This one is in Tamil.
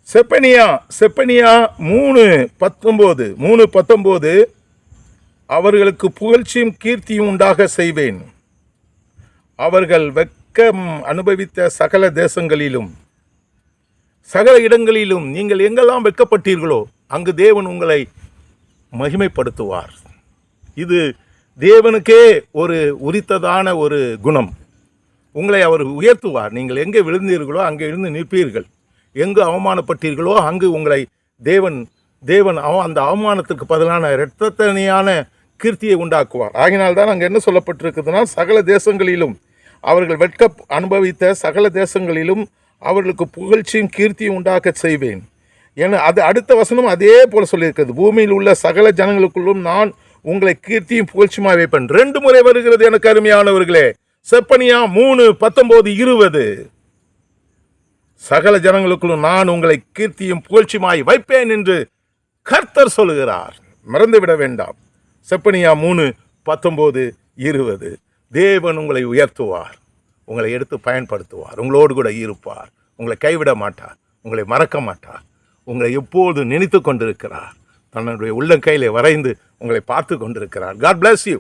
செப்பனியா 3:19 அவர்களுக்கு புகழ்ச்சியும் கீர்த்தியும் உண்டாக செய்வேன். அவர்கள் வெட்கம் அனுபவித்த சகல தேசங்களிலும் சகல இடங்களிலும் நீங்கள் எங்கெல்லாம் வெட்கப்பட்டீர்களோ அங்கு தேவன் உங்களை மகிமைப்படுத்துவார். இது தேவனுக்கே ஒரு உரித்ததான ஒரு குணம். உங்களை அவர் உயர்த்துவார். நீங்கள் எங்கே விழுந்தீர்களோ அங்கே இருந்து நிற்பீர்கள். எங்கு அவமானப்பட்டீர்களோ அங்கு உங்களை தேவன் அந்த அவமானத்துக்கு பதிலான இரத்தத்தனியான கீர்த்தியை உண்டாக்குவார். ஆகினால்தான் அங்கே என்ன சொல்லப்பட்டிருக்குதுன்னா, சகல தேசங்களிலும் அவர்கள் வெட்க அனுபவித்த சகல தேசங்களிலும் அவர்களுக்கு புகழ்ச்சியும் கீர்த்தியும் உண்டாக்க செய்வேன். ஏன்னா அது அடுத்த வசனம் அதே போல் சொல்லியிருக்கிறது. பூமியில் உள்ள சகல ஜனங்களுக்குள்ளும் நான் உங்களை கீர்த்தியும் புகழ்ச்சியுமாக வைப்பேன். 2 முறை வருகிறது எனக்கு அருமையானவர்களே. செப்பனியா 3:19-20 சகல ஜனங்களுக்குள்ளும் நான் உங்களை கீர்த்தியும் புகழ்ச்சியுமாய் வைப்பேன் என்று கர்த்தர் சொல்லுகிறார். மறந்துவிட வேண்டாம். செப்பனியா 3:19-20 தேவன் உங்களை உயர்த்துவார், உங்களை எடுத்து பயன்படுத்துவார், உங்களோடு கூட இருப்பார், உங்களை கைவிட மாட்டார், உங்களை மறக்க மாட்டார், உங்களை எப்போது நினைத்து கொண்டிருக்கிறார். தன்னுடைய உள்ளங்கையிலே வரைந்து உங்களை பார்த்து கொண்டிருக்கிறார். God bless you.